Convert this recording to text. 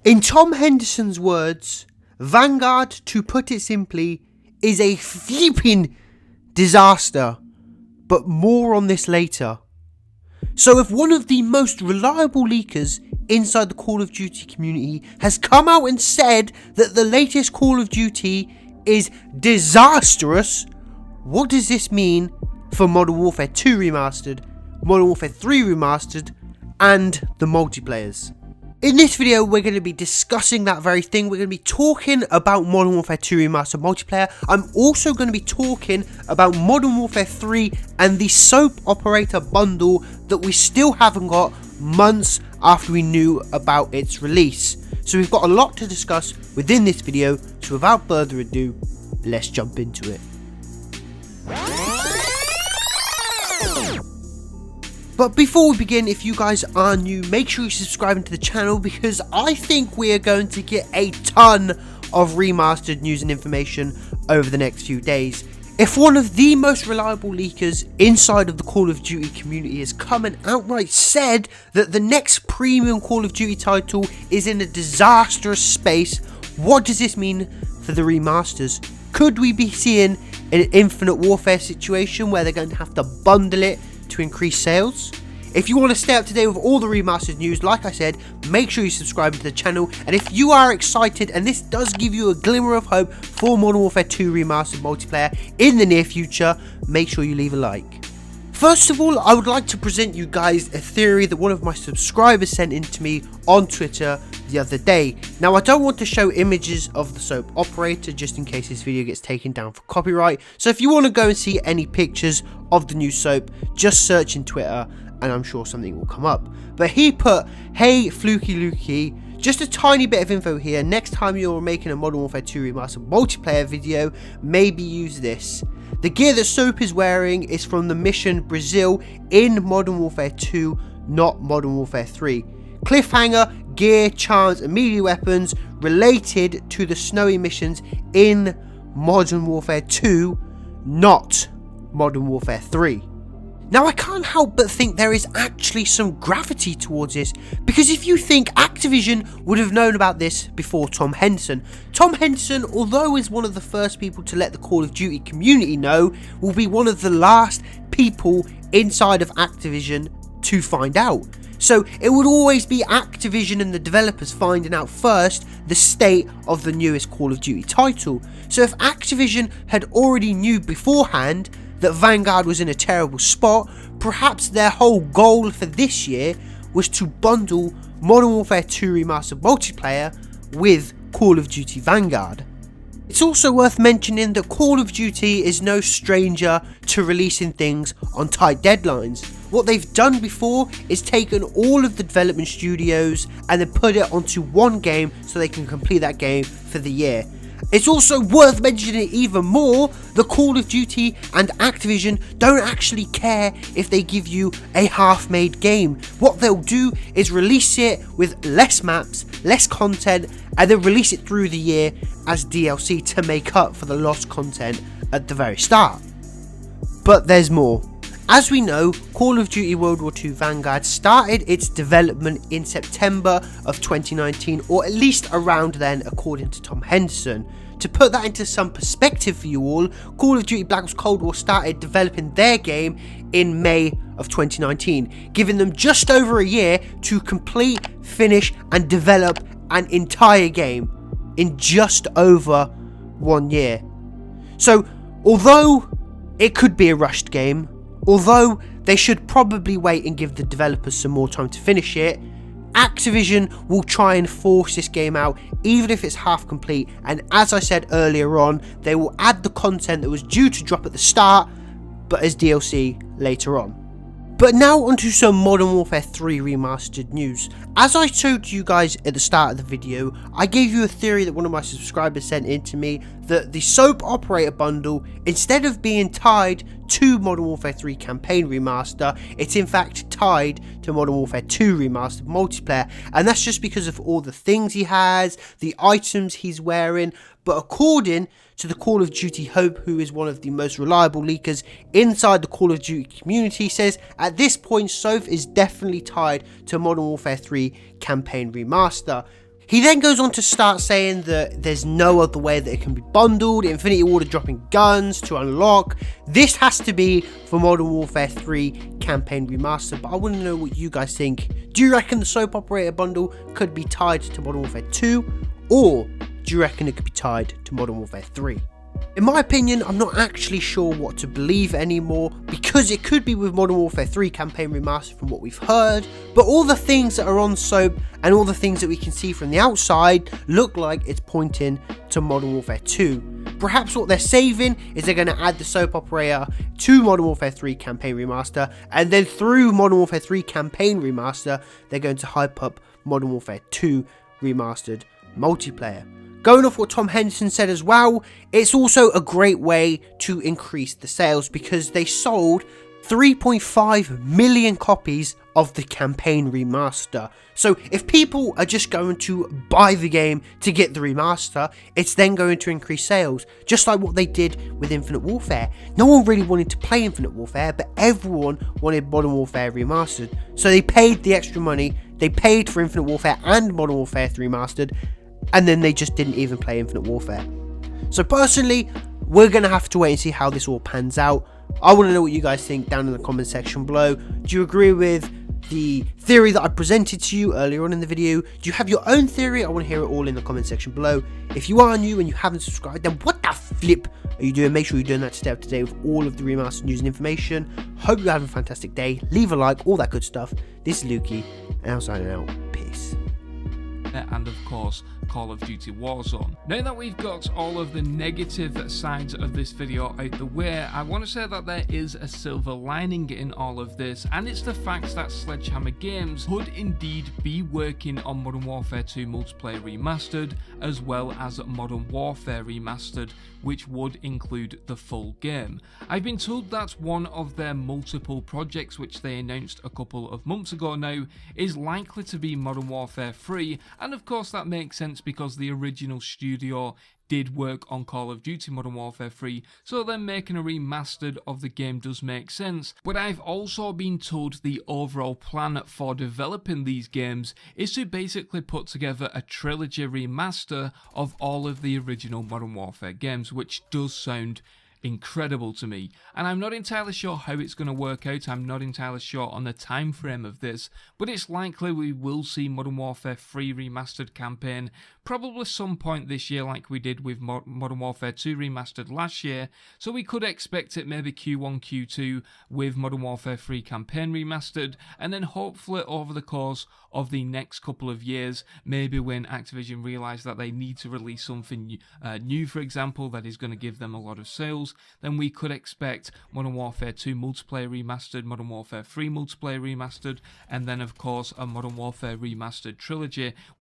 In Tom Henderson's words, Vanguard, to put it simply, is a flipping disaster, but more on this later. So if one of the most reliable leakers inside the Call of Duty community has come out and said that the latest Call of Duty is disastrous, what does this mean for Modern Warfare 2 Remastered, Modern Warfare 3 Remastered, and the multiplayers? In this video, we're going to be discussing that very thing. We're going to be talking about Modern Warfare 2 Remastered multiplayer. I'm also going to be talking about Modern Warfare 3 and the soap operator bundle that we still haven't got months after we knew about its release. So we've got a lot to discuss within this video. So without further ado, let's jump into it. But before we begin, if you guys are new, make sure you subscribe to the channel because I think we are going to get a ton of remastered news and information over the next few days. If one of the most reliable leakers inside of the Call of Duty community has come and outright said that the next premium Call of Duty title is in a disastrous space, what does this mean for the remasters? Could we be seeing an Infinite Warfare situation where they're going to have to bundle it to increase sales? If you want to stay up to date with all the remastered news, like I said, make sure you subscribe to the channel. And if you are excited and this does give you a glimmer of hope for Modern Warfare 2 Remastered multiplayer in the near future, make sure you leave a like. First of all, I would like to present you guys a theory that one of my subscribers sent in to me on Twitter the other day. Now, I don't want to show images of the soap operator just in case this video gets taken down for copyright. So if you want to go and see any pictures of the new soap, just search in Twitter and I'm sure something will come up. But he put, "Hey LUKEY, just a tiny bit of info here. Next time you're making a Modern Warfare 2 Remastered multiplayer video, maybe use this. The gear that Soap is wearing is from the mission Brazil in Modern Warfare 2, not Modern Warfare 3. Cliffhanger, gear, charms and melee weapons related to the snowy missions in Modern Warfare 2, not Modern Warfare 3. Now, I can't help but think there is actually some gravity towards this, because if you think Activision would have known about this before Tom Henderson, although is one of the first people to let the Call of Duty community know, will be one of the last people inside of Activision to find out. So it would always be Activision and the developers finding out first the state of the newest Call of Duty title. So if Activision had already knew beforehand that Vanguard was in a terrible spot, perhaps their whole goal for this year was to bundle Modern Warfare 2 Remastered multiplayer with Call of Duty Vanguard. It's also worth mentioning that Call of Duty is no stranger to releasing things on tight deadlines. What they've done before is taken all of the development studios and then put it onto one game so they can complete that game for the year. It's also worth mentioning even more that Call of Duty and Activision don't actually care if they give you a half-made game. What they'll do is release it with less maps, less content, and then release it through the year as DLC to make up for the lost content at the very start. But there's more. As we know, Call of Duty World War II Vanguard started its development in September of 2019, or at least around then according to Tom Henderson. To put that into some perspective for you all, Call of Duty Black Ops Cold War started developing their game in May of 2019, giving them just over a year to complete, finish and develop an entire game in just over 1 year. So although it could be a rushed game, although they should probably wait and give the developers some more time to finish it, Activision will try and force this game out even if it's half complete, and as I said earlier on, they will add the content that was due to drop at the start but as DLC later on. But now onto some Modern Warfare 3 Remastered news. As I told you guys at the start of the video, I gave you a theory that one of my subscribers sent in to me that the soap operator bundle, instead of being tied to Modern Warfare 3 campaign remaster, it's in fact tied to Modern Warfare 2 Remastered multiplayer, and that's just because of all the things he has, the items he's wearing. But according to the Call of Duty Hope, who is one of the most reliable leakers inside the Call of Duty community, says at this point Soph is definitely tied to Modern Warfare 3 campaign remaster. He then goes on to start saying that there's no other way that it can be bundled, Infinity Ward dropping guns to unlock. This has to be for Modern Warfare 3 Campaign Remastered, but I want to know what you guys think. Do you reckon the Soap Operator bundle could be tied to Modern Warfare 2, or do you reckon it could be tied to Modern Warfare 3? In my opinion, I'm not actually sure what to believe anymore, because it could be with Modern Warfare 3 Campaign Remastered from what we've heard, but all the things that are on Soap and all the things that we can see from the outside look like it's pointing to Modern Warfare 2. Perhaps what they're saving is they're going to add the Soap Operator to Modern Warfare 3 Campaign Remaster, and then through Modern Warfare 3 Campaign Remaster, they're going to hype up Modern Warfare 2 Remastered multiplayer. Going off what Tom Henderson said as well, it's also a great way to increase the sales, because they sold 3.5 million copies of the campaign remaster. So if people are just going to buy the game to get the remaster, it's then going to increase sales, just like what they did with Infinite Warfare. No one really wanted to play Infinite Warfare, but everyone wanted Modern Warfare Remastered. So they paid the extra money, they paid for Infinite Warfare and Modern Warfare 3 Remastered, and then they just didn't even play Infinite Warfare. So personally, we're going to have to wait and see how this all pans out. I want to know what you guys think down in the comment section below. Do you agree with the theory that I presented to you earlier on in the video? Do you have your own theory? I want to hear it all in the comment section below. If you are new and you haven't subscribed, then what the flip are you doing? Make sure you're doing that to stay up to date with all of the remastered news and information. Hope you have a fantastic day. Leave a like, all that good stuff. This is Lukey, and I'm signing out. Peace. And of course Call of Duty Warzone. Now that we've got all of the negative sides of this video out the way, I want to say that there is a silver lining in all of this, and it's the fact that Sledgehammer Games would indeed be working on Modern Warfare 2 Multiplayer Remastered, as well as Modern Warfare Remastered, which would include the full game. I've been told that one of their multiple projects, which they announced a couple of months ago now, is likely to be Modern Warfare 3, and of course that makes sense because the original studio did work on Call of Duty Modern Warfare 3, so then making a remastered of the game does make sense. But I've also been told the overall plan for developing these games is to basically put together a trilogy remaster of all of the original Modern Warfare games, which does sound incredible to me, and I'm not entirely sure how it's going to work out. I'm not entirely sure on the time frame of this, but it's likely we will see Modern Warfare 3 Remastered campaign probably some point this year, like we did with Modern Warfare 2 Remastered last year, so we could expect it maybe Q1, Q2 with Modern Warfare 3 campaign remastered, and then hopefully over the course of the next couple of years, maybe when Activision realise that they need to release something new, for example, that is going to give them a lot of sales, then we could expect Modern Warfare 2 Multiplayer Remastered, Modern Warfare 3 Multiplayer Remastered, and then of course a Modern Warfare Remastered trilogy,